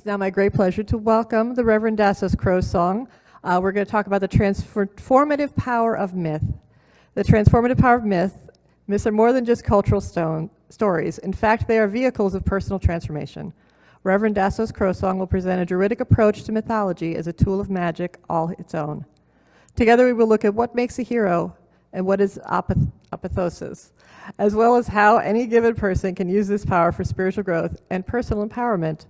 now my great pleasure to welcome the Rev Dasos Crowsong. We're going to talk about the transformative power of myth. The transformative power of myths are more than just cultural stories. In fact, they are vehicles of personal transformation. Rev Dasos Crowsong will present a druidic approach to mythology as a tool of magic all its own. Together we will look at what makes a hero and what is Apotheosis, as well as how any given person can use this power for spiritual growth and personal empowerment.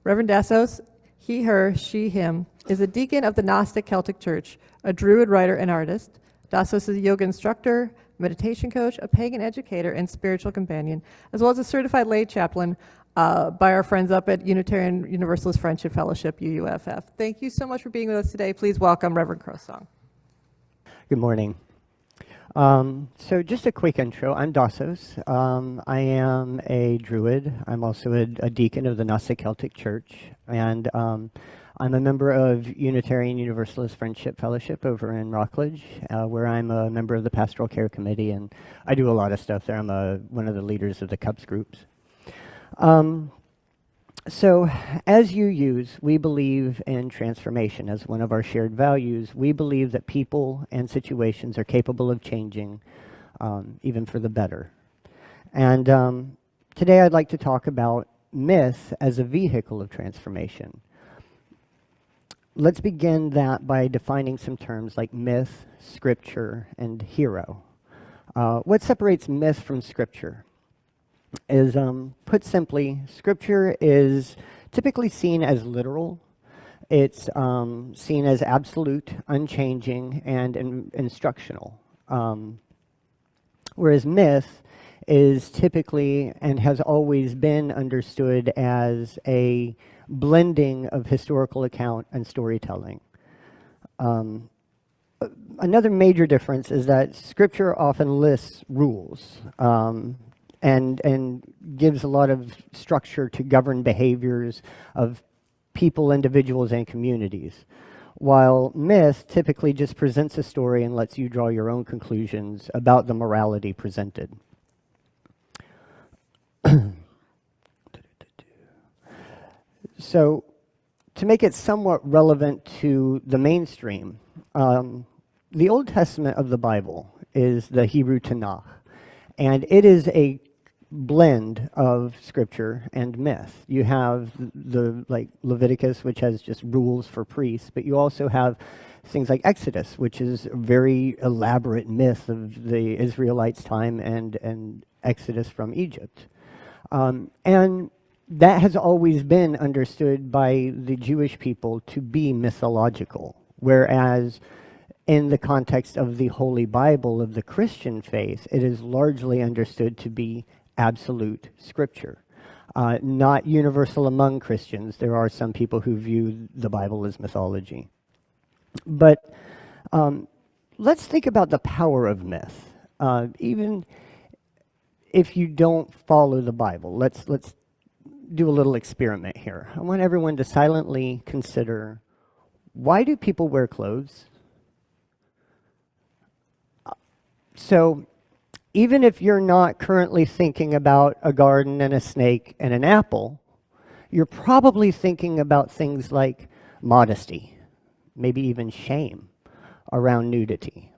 Rev Dasos, he, her, she, him, is a deacon of the Gnostic Celtic Church, a druid writer and artist. Dasos is a yoga instructor, meditation coach, a pagan educator, and spiritual companion, as well as a certified lay chaplain by our friends up at Unitarian Universalist Friendship Fellowship, UUFF. Thank you so much for being with us today. Please welcome Reverend Crowsong. Good morning. So just a quick intro. I'm Dasos. I am a druid. I'm also a deacon of the Gnostic Celtic Church, and I'm a member of Unitarian Universalist Friendship Fellowship over in Rockledge, where I'm a member of the Pastoral Care Committee, and I do a lot of stuff there. I'm one of the leaders of the CUPS groups. So as UUs, we believe in transformation as one of our shared values. We believe that people and situations are capable of changing, even for the better. And today I'd like to talk about myth as a vehicle of transformation. Let's begin that by defining some terms like myth, scripture, and hero. What separates myth from scripture is, put simply, scripture is typically seen as literal. It's seen as absolute, unchanging, and instructional. Whereas myth is typically and has always been understood as a blending of historical account and storytelling. Another major difference is that scripture often lists rules. And gives a lot of structure to govern behaviors of people, individuals, and communities. While myth typically just presents a story and lets you draw your own conclusions about the morality presented. So, to make it somewhat relevant to the mainstream, the Old Testament of the Bible is the Hebrew Tanakh. And it is a blend of scripture and myth. You have the Leviticus, which has just rules for priests, but you also have things like Exodus, which is a very elaborate myth of the Israelites' time and Exodus from Egypt. And that has always been understood by the Jewish people to be mythological, whereas in the context of the Holy Bible of the Christian faith, it is largely understood to be absolute scripture. Not universal among Christians. There are some people who view the Bible as mythology. But let's think about the power of myth. Even if you don't follow the Bible, let's do a little experiment here. I want everyone to silently consider, why do people wear clothes? So, even if you're not currently thinking about a garden and a snake and an apple, you're probably thinking about things like modesty, maybe even shame around nudity.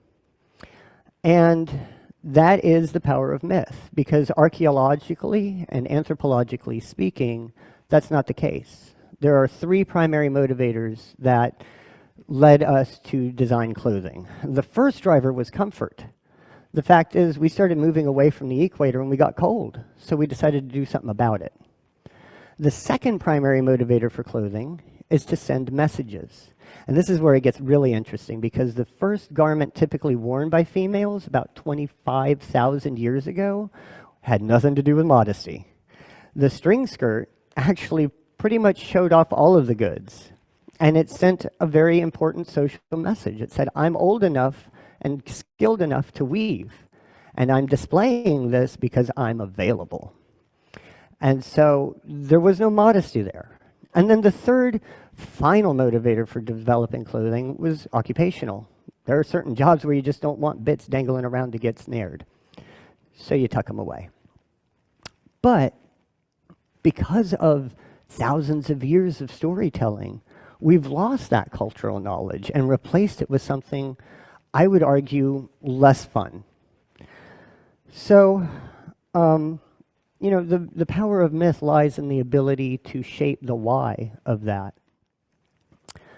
And that is the power of myth, because archaeologically and anthropologically speaking, that's not the case. There are three primary motivators that led us to design clothing. The first driver was comfort. The fact is, we started moving away from the equator and we got cold, so we decided to do something about it. The second primary motivator for clothing is to send messages. And this is where it gets really interesting, because the first garment typically worn by females about 25,000 years ago had nothing to do with modesty. The string skirt actually pretty much showed off all of the goods, and it sent a very important social message. It said, I'm old enough and skilled enough to weave, and I'm displaying this because I'm available. And so there was no modesty there. And then the third final motivator for developing clothing was occupational. There are certain jobs where you just don't want bits dangling around to get snared, so you tuck them away. But because of thousands of years of storytelling, we've lost that cultural knowledge and replaced it with something, I would argue, less fun. So, the power of myth lies in the ability to shape the why of that.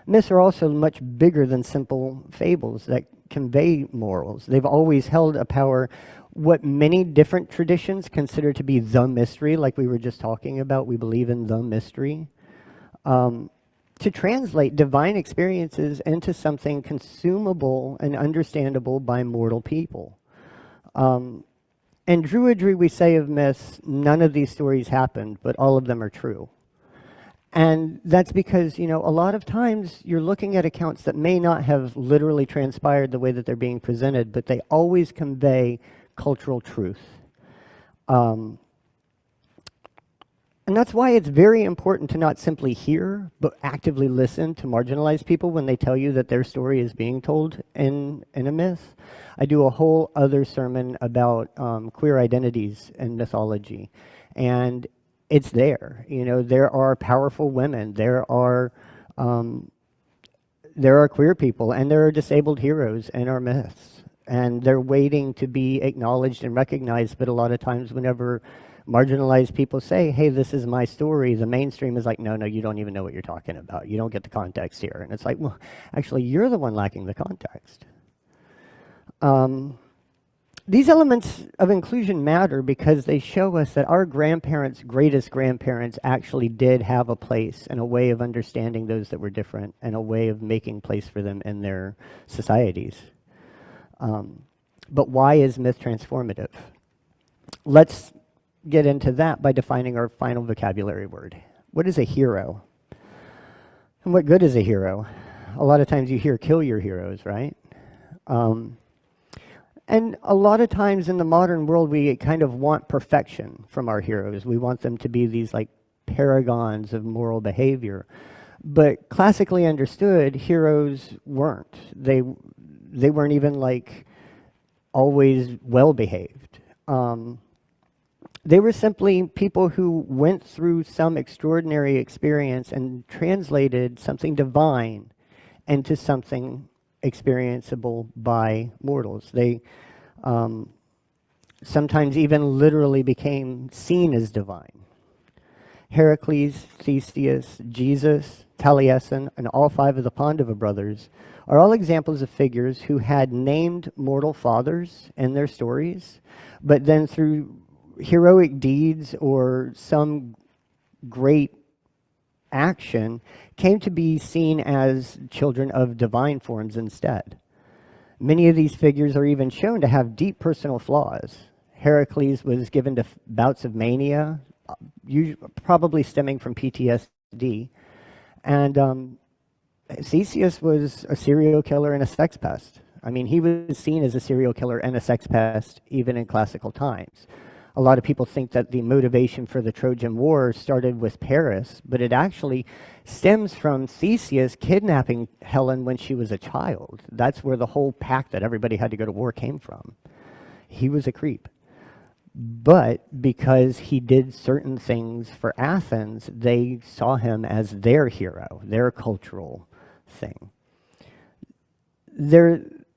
Myths are also much bigger than simple fables that convey morals. They've always held a power, what many different traditions consider to be the mystery, like we were just talking about. We believe in the mystery. To translate divine experiences into something consumable and understandable by mortal people. In Druidry, we say of myths, none of these stories happened, but all of them are true. And that's because, a lot of times you're looking at accounts that may not have literally transpired the way that they're being presented, but they always convey cultural truth. And that's why it's very important to not simply hear, but actively listen to marginalized people when they tell you that their story is being told in a myth. I do a whole other sermon about queer identities and mythology. And it's there. There are powerful women. There are queer people, and there are disabled heroes in our myths. And they're waiting to be acknowledged and recognized, but a lot of times whenever marginalized people say, hey, this is my story, the mainstream is like, no, you don't even know what you're talking about. You don't get the context here. And it's like, well, actually, you're the one lacking the context. These elements of inclusion matter because they show us that our grandparents' greatest grandparents actually did have a place and a way of understanding those that were different and a way of making place for them in their societies. But why is myth transformative? Let's get into that by defining our final vocabulary word. What is a hero? And what good is a hero? A lot of times you hear kill your heroes, right? And a lot of times in the modern world, we kind of want perfection from our heroes. We want them to be these like paragons of moral behavior. But classically understood, heroes weren't. They weren't even like always well-behaved. They were simply people who went through some extraordinary experience and translated something divine into something experienceable by mortals. They sometimes even literally became seen as divine. Heracles, Theseus, Jesus, Taliesin, and all 5 of the Pandava brothers are all examples of figures who had named mortal fathers in their stories, but then through heroic deeds or some great action came to be seen as children of divine forms instead. Many of these figures are even shown to have deep personal flaws. Heracles was given to bouts of mania, probably stemming from PTSD, and Theseus was a serial killer and a sex pest. I mean, he was seen as a serial killer and a sex pest even in classical times. A lot of people think that the motivation for the Trojan War started with Paris, but it actually stems from Theseus kidnapping Helen when she was a child. That's where the whole pact that everybody had to go to war came from. He was a creep. But because he did certain things for Athens, they saw him as their hero, their cultural thing.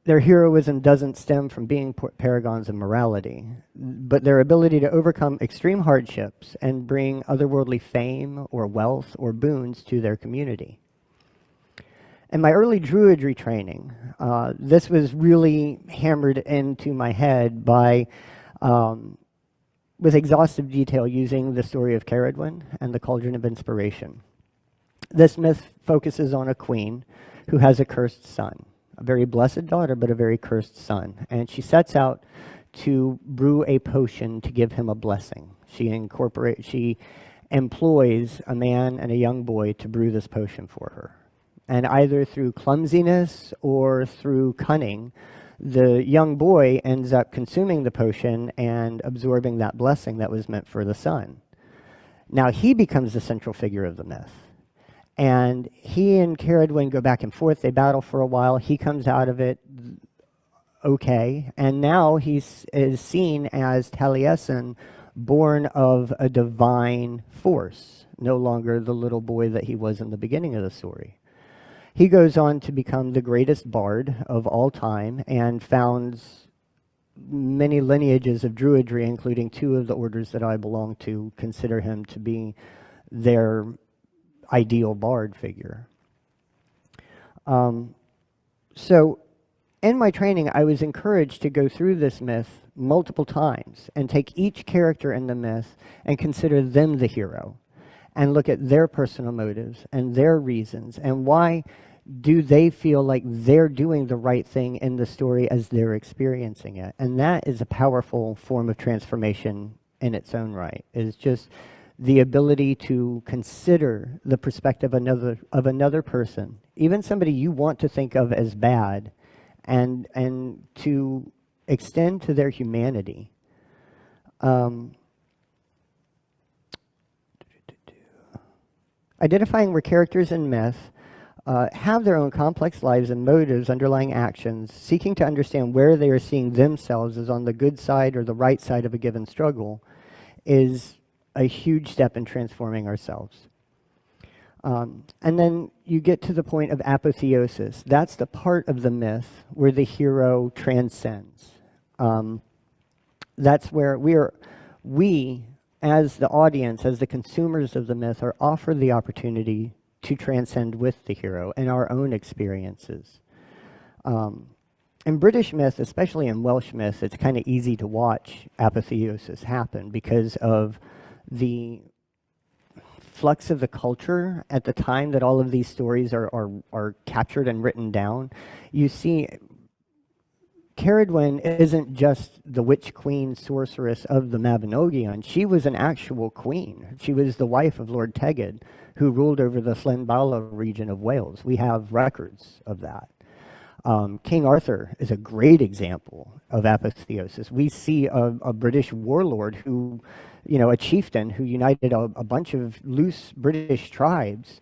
Their heroism doesn't stem from being paragons of morality, but their ability to overcome extreme hardships and bring otherworldly fame or wealth or boons to their community. In my early Druidry training, this was really hammered into my head by, with exhaustive detail, using the story of Caradwyn and the Cauldron of Inspiration. This myth focuses on a queen who has a cursed son. A very blessed daughter, but a very cursed son. And she sets out to brew a potion to give him a blessing. She employs a man and a young boy to brew this potion for her. And either through clumsiness or through cunning, the young boy ends up consuming the potion and absorbing that blessing that was meant for the son. Now he becomes the central figure of the myth. And he and Caradwyn go back and forth. They battle for a while. He comes out of it okay. And now he is seen as Taliesin born of a divine force, no longer the little boy that he was in the beginning of the story. He goes on to become the greatest bard of all time and founds many lineages of Druidry, including 2 of the orders that I belong to, consider him to be their ideal bard figure. So in my training, I was encouraged to go through this myth multiple times and take each character in the myth and consider them the hero and look at their personal motives and their reasons and why do they feel like they're doing the right thing in the story as they're experiencing it. And that is a powerful form of transformation in its own right, is just the ability to consider the perspective of another person, even somebody you want to think of as bad, and to extend to their humanity. Identifying where characters in myth have their own complex lives and motives underlying actions, seeking to understand where they are seeing themselves as on the good side or the right side of a given struggle, is a huge step in transforming ourselves. And then you get to the point of apotheosis. That's the part of the myth where the hero transcends. That's where we, as the audience, as the consumers of the myth, are offered the opportunity to transcend with the hero in our own experiences. In British myth, especially in Welsh myth, it's kind of easy to watch apotheosis happen because of the flux of the culture at the time that all of these stories are captured and written down. You see, Ceridwen isn't just the witch queen sorceress of the Mabinogion. She was an actual queen. She was the wife of Lord Tegid, who ruled over the Llanbala region of Wales. We have records of that. King Arthur is a great example of apotheosis. We see a British warlord who, a chieftain who united a bunch of loose British tribes,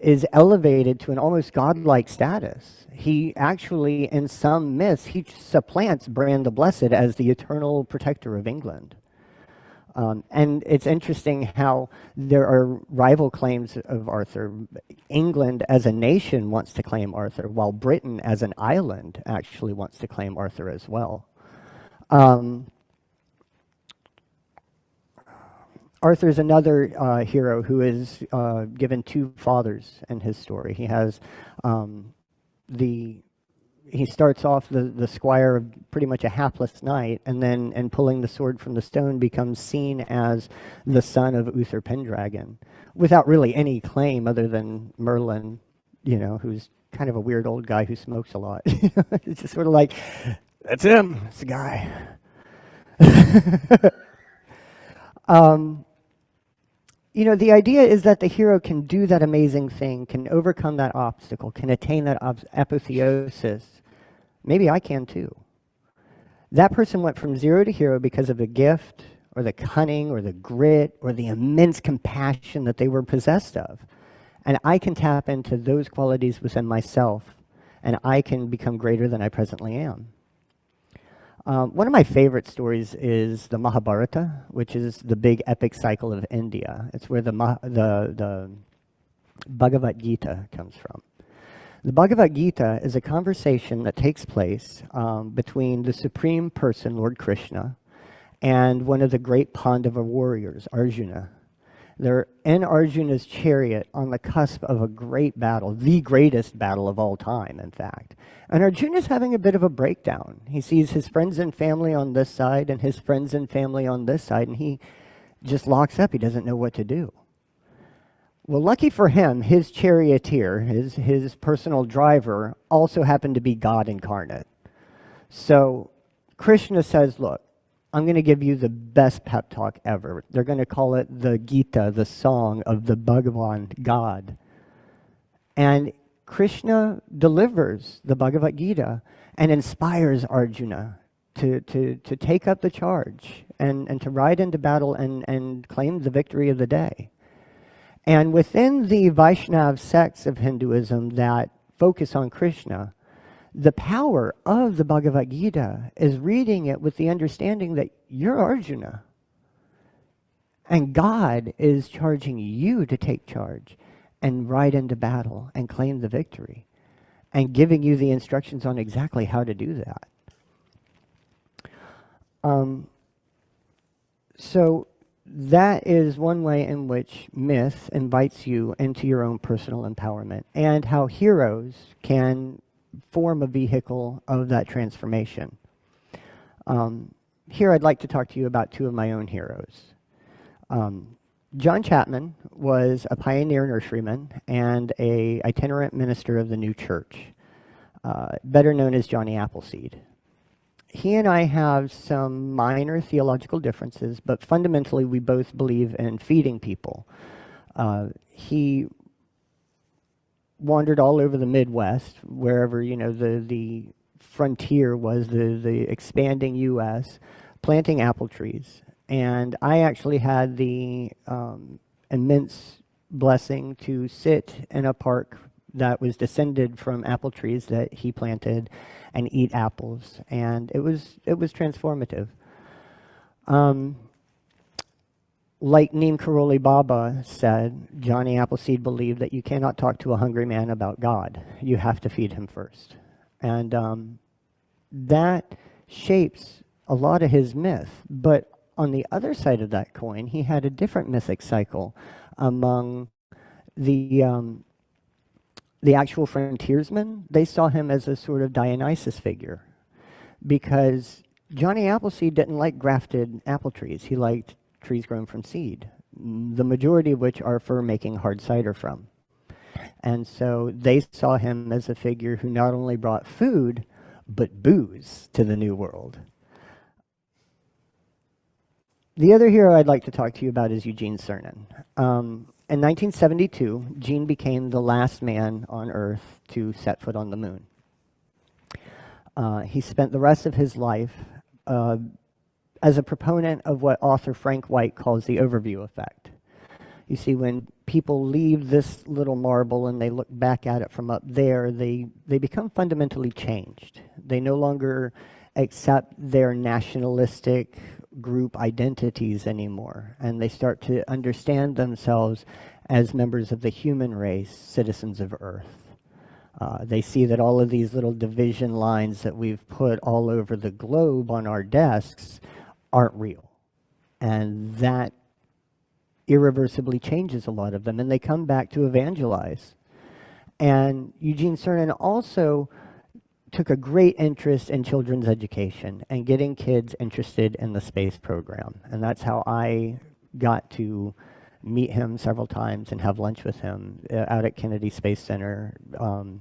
is elevated to an almost godlike status. He actually, in some myths, he supplants Bran the Blessed as the eternal protector of England. And it's interesting how there are rival claims of Arthur. England as a nation wants to claim Arthur, while Britain as an island actually wants to claim Arthur as well. Arthur's another hero who is given 2 fathers in his story. He has he starts off the squire of pretty much a hapless knight, and then in pulling the sword from the stone becomes seen as the son of Uther Pendragon, without really any claim other than Merlin, who's kind of a weird old guy who smokes a lot. It's just sort of like, that's him, it's the guy. The idea is that the hero can do that amazing thing, can overcome that obstacle, can attain that apotheosis. Maybe I can too. That person went from 0 to hero because of the gift, or the cunning, or the grit, or the immense compassion that they were possessed of. And I can tap into those qualities within myself, and I can become greater than I presently am. One of my favorite stories is the Mahabharata, which is the big epic cycle of India. It's where the Bhagavad Gita comes from. The Bhagavad Gita is a conversation that takes place between the supreme person, Lord Krishna, and one of the great Pandava warriors, Arjuna. They're in Arjuna's chariot on the cusp of a great battle, the greatest battle of all time, in fact. And Arjuna's having a bit of a breakdown. He sees his friends and family on this side and his friends and family on this side, and he just locks up. He doesn't know what to do. Well, lucky for him, his charioteer, his personal driver, also happened to be God incarnate. So Krishna says, look, I'm going to give you the best pep talk ever. They're going to call it the Gita, the song of the Bhagavan, God. And Krishna delivers the Bhagavad Gita and inspires Arjuna to take up the charge and to ride into battle and claim the victory of the day. And within the Vaishnav sects of Hinduism that focus on Krishna, the power of the Bhagavad Gita is reading it with the understanding that you're Arjuna. And God is charging you to take charge and ride into battle and claim the victory, and giving you the instructions on exactly how to do that. So that is one way in which myth invites you into your own personal empowerment, and how heroes can form a vehicle of that transformation. Here I'd like to talk to you about two of my own heroes. John Chapman was a pioneer nurseryman and an itinerant minister of the new church, better known as Johnny Appleseed. He and I have some minor theological differences, but fundamentally we both believe in feeding people. He wandered all over the Midwest, wherever, you know, the frontier was, the expanding U.S., planting apple trees. And I actually had the immense blessing to sit in a park that was descended from apple trees that he planted and eat apples. And it was transformative. Like Neem Karoli Baba said, Johnny Appleseed believed that you cannot talk to a hungry man about God. You have to feed him first. And that shapes a lot of his myth. But on the other side of that coin, he had a different mythic cycle among the actual frontiersmen. They saw him as a sort of Dionysus figure, because Johnny Appleseed didn't like grafted apple trees. He liked trees grown from seed, the majority of which are for making hard cider from. And so they saw him as a figure who not only brought food, but booze to the New World. The other hero I'd like to talk to you about is Eugene Cernan. In 1972, Gene became the last man on Earth to set foot on the moon. He spent the rest of his life as a proponent of what author Frank White calls the overview effect. You see, when people leave this little marble and they look back at it from up there, they become fundamentally changed. They no longer accept their nationalistic group identities anymore, and they start to understand themselves as members of the human race, citizens of Earth. They see that all of these little division lines that we've put all over the globe on our desks aren't real, and that irreversibly changes a lot of them, and they come back to evangelize. And Eugene Cernan also took a great interest in children's education and getting kids interested in the space program. And that's how I got to meet him several times and have lunch with him out at Kennedy Space Center. And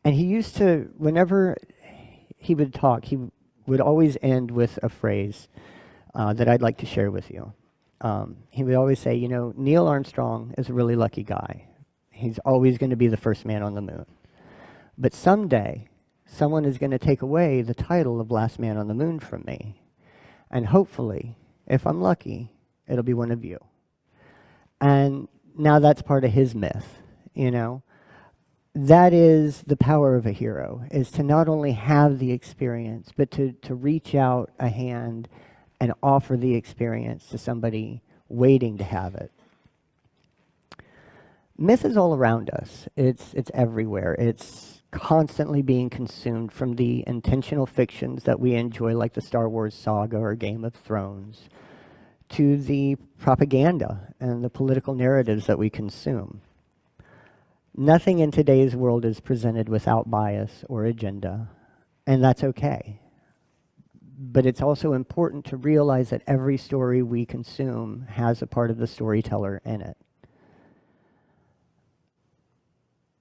he used to, whenever he would talk, he would always end with a phrase that I'd like to share with you. He would always say, you know, Neil Armstrong is a really lucky guy. He's always going to be the first man on the moon. But someday, someone is going to take away the title of last man on the moon from me. And hopefully, if I'm lucky, it'll be one of you. And now that's part of his myth, you know. That is the power of a hero, is to not only have the experience, but to reach out a hand and offer the experience to somebody waiting to have it. Myth is all around us. It's everywhere. It's constantly being consumed, from the intentional fictions that we enjoy, like the Star Wars saga or Game of Thrones, to the propaganda and the political narratives that we consume. Nothing in today's world is presented without bias or agenda, and that's okay. But it's also important to realize that every story we consume has a part of the storyteller in it.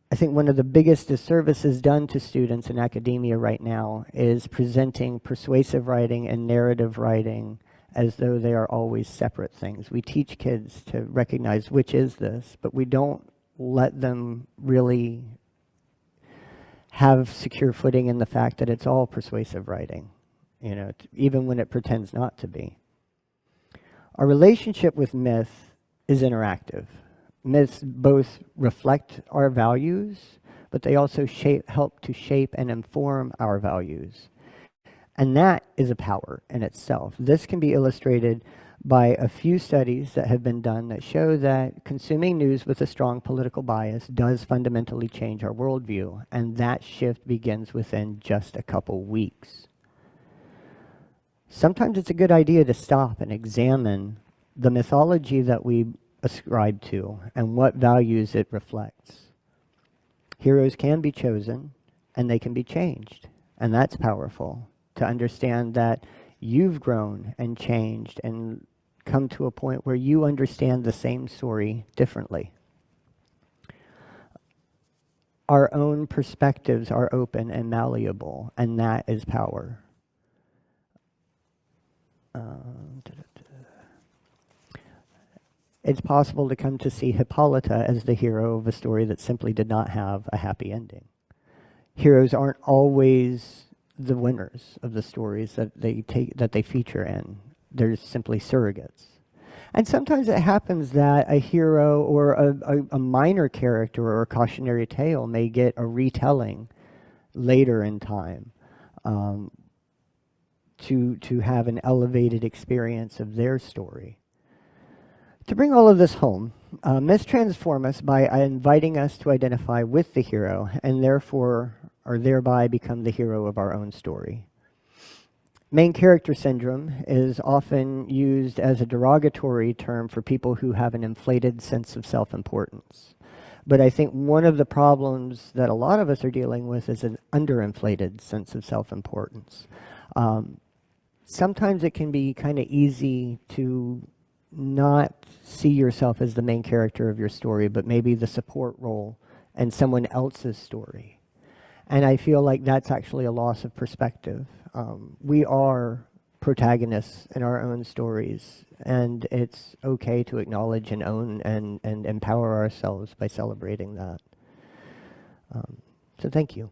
I think one of the biggest disservices done to students in academia right now is presenting persuasive writing and narrative writing as though they are always separate things. We teach kids to recognize which is this, but we don't let them really have secure footing in the fact that it's all persuasive writing, you know, even when it pretends not to be. Our relationship with myth is interactive. Myths both reflect our values, but they also help to shape and inform our values. And that is a power in itself. This can be illustrated by a few studies that have been done that show that consuming news with a strong political bias does fundamentally change our worldview, and that shift begins within just a couple weeks. Sometimes it's a good idea to stop and examine the mythology that we ascribe to and what values it reflects. Heroes can be chosen and they can be changed, and that's powerful to understand that you've grown and changed and come to a point where you understand the same story differently. Our own perspectives are open and malleable, and that is power. It's possible to come to see Hippolyta as the hero of a story that simply did not have a happy ending. Heroes aren't always the winners of the stories that they feature in. They're simply surrogates. And sometimes it happens that a hero or a minor character or a cautionary tale may get a retelling later in time to have an elevated experience of their story. To bring all of this home, myths transform us by inviting us to identify with the hero and thereby become the hero of our own story. Main character syndrome is often used as a derogatory term for people who have an inflated sense of self-importance. But I think one of the problems that a lot of us are dealing with is an underinflated sense of self-importance. Sometimes it can be kind of easy to not see yourself as the main character of your story, but maybe the support role in someone else's story. And I feel like that's actually a loss of perspective. We are protagonists in our own stories, and it's okay to acknowledge and own and empower ourselves by celebrating that. So thank you.